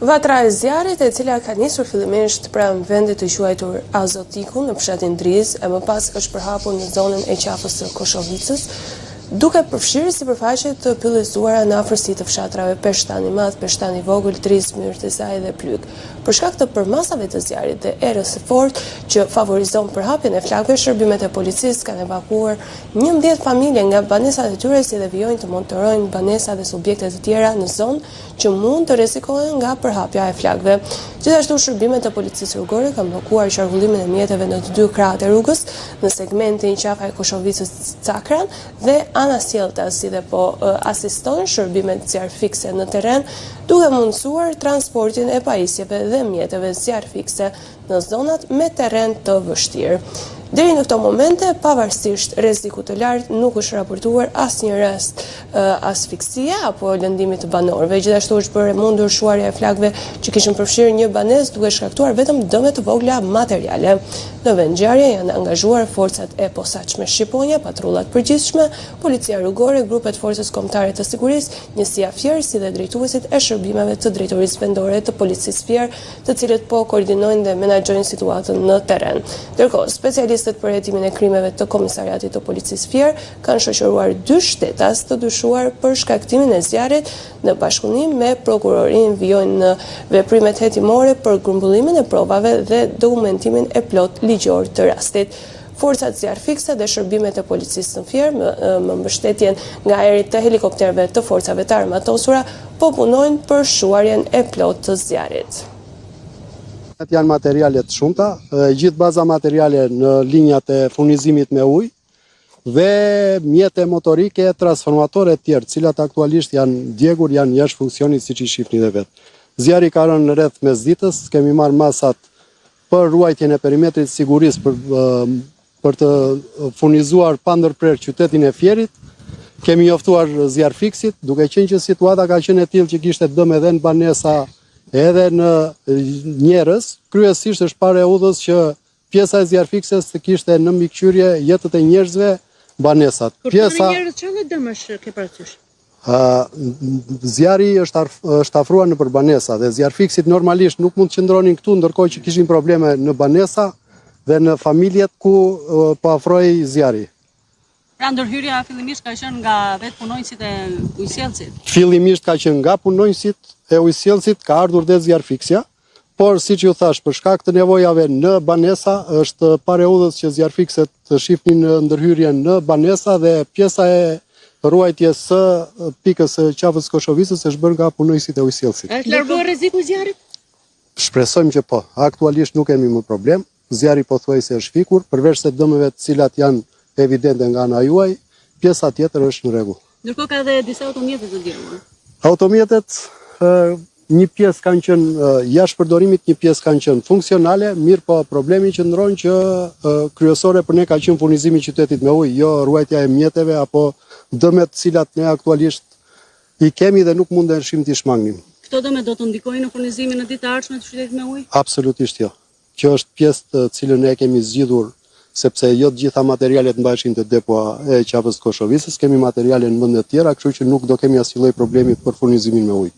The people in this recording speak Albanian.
Vatra e zjarrit, e cila ka nisur fillimisht pranë vendit të quajtur Azotiku në fshatin Driz, e më pas është përhapur në zonën e qafës së Koshovicës, duke përfshirë sipërfaqe të pyllëzuara në afërsi të fshatrave Peshtani Madh, Peshtani Vogël, Driz, Myrtezaj dhe Plyk. Për shkak të përmasave të zjarrit dhe erës së fortë që favorizon përhapjen e flakëve, shërbimet e policisë kanë evakuuar 11 familje nga banesat e tyre, si dhe vijojnë të monitorojnë banesa dhe subjekte të tjera në zonë që mund të rrezikohen nga përhapja e flakëve. Gjithashtu, shërbimet e policisë rrugore kanë bllokuar qarkullimin e mjeteve në të dy krahat e rrugës, në segmentin qafa e Koshovicës Cakran dhe Ana Sjellta, si dhe po asistojnë shërbimet zjarr fikse në terren, duke mundësuar transportin e pajisjeve dhe mjeteve zjarr fikse në zonat me terren të vështirë. Deri në këto momente, pavarësisht rrezikut të lartë, nuk është raportuar asnjë rast asfiksie apo lëndimit të banorëve. Gjithashtu është bërë mundur shuarja e flakëve që kishin përfshirë një banesë, duke shkaktuar vetëm dëme të vogla materiale. Në vendngjarje janë angazhuar forcat e posaçme shqiponja, patrullat përgjithshme, policia rrugore, grupet forcës kombëtare të sigurisë, njësia Fier, si dhe drejtuesit e shërbimeve të drejtorisë vendore të policisë Fier, të cilët po koordinojnë dhe menaxhojnë situatën në terren. Ndërkohë, specialistët për hetimin e krimeve të Komisariatit të Policisë Fier kanë shoqëruar 2 shtetas të dyshuar për shkaktimin e zjarrit në bashkëpunim me prokurorinë, vijojnë në veprimet hetimore për grumbullimin e provave dhe dokumentimin e plot ligjor të rastit. Forcat zjarr fikse dhe shërbimet e policisë në Fier, me mbështetjen nga ajri të helikopterëve të forcave të armatosura, po punojnë për shuarjen e plot të zjarrit. Janë materiale të shumta, gjithë baza materiale në linjat e furnizimit me ujë dhe mjete motorike, transformatore të tjerë, cilat aktualisht janë djegur, janë jashtë funksionit, siç i shihni dhe vetë. Zjarri ka rënë rreth mesditës, kemi marrë masat për ruajtjen e perimetrit sigurisë për të furnizuar pa ndërprerje qytetin e Fierit. Kemi njoftuar zjarr fiksit, duke qenë që situata ka qenë e tillë që kishte dëm edhe në banesa edhe në njerëz, kryesisht është parë e udhës që pjesa e zjarr fikses të kishte në mbikëqyrje jetët e njerëzve banesat. Pjesa e njerëz çfarë dëmësh ke parasysh? Zjarri është afruar në banesa dhe zjarr fiksit normalisht nuk mund të qëndronin këtu, ndërkohë që kishin probleme në banesa dhe në familjet ku po afrohej zjarri. Pra ndërhyrja fillimisht ka qenë nga vetë punonjësit e ujësjellësit? Fillimisht ka qenë nga punonjësit e ujësjellësit, ka ardhur dhe zjarr fiksja, por siç ju thash, për shkak të nevojave në banesa, është parë e udhës që zjarr fikset të shifnin ndërhyrjen në banesa dhe pjesa e ruajtjes së pikës së qafës Koshovicës është bërë nga punonjësit e ujësjellësit. Është larguar rreziku i zjarrit? Shpresojmë që po. Aktualisht nuk kemi më problem. Zjarri pothuajse është fikur, përveç se dëmeve të cilat janë evidente nga ana juaj, pjesa tjetër është në rregull. Ndërkohë ka dhe disa automjete të djegur. Automjetet, një pjesë kanë qenë jashtë përdorimit, një pjesë kanë qenë funksionale, mirë po problemi qëndron që kryesore për ne ka qenë furnizimi i qytetit me ujë, jo ruajtja e mjeteve apo dëmet cilat ne aktualisht i kemi dhe nuk mund të shihim të shmangnim. Këto dëme do të ndikojnë në furnizimin në ditë të ardhshme të qytetit me ujë? Absolutisht jo. Kjo është pjesë të cilën ne kemi zgjidhur sepse jo të gjitha materialet mbaheshin te depoa e qafës Koshovicës, kemi materiale në vende të tjera, kështu që nuk do kemi asnjë lloj problemi për furnizimin me ujë.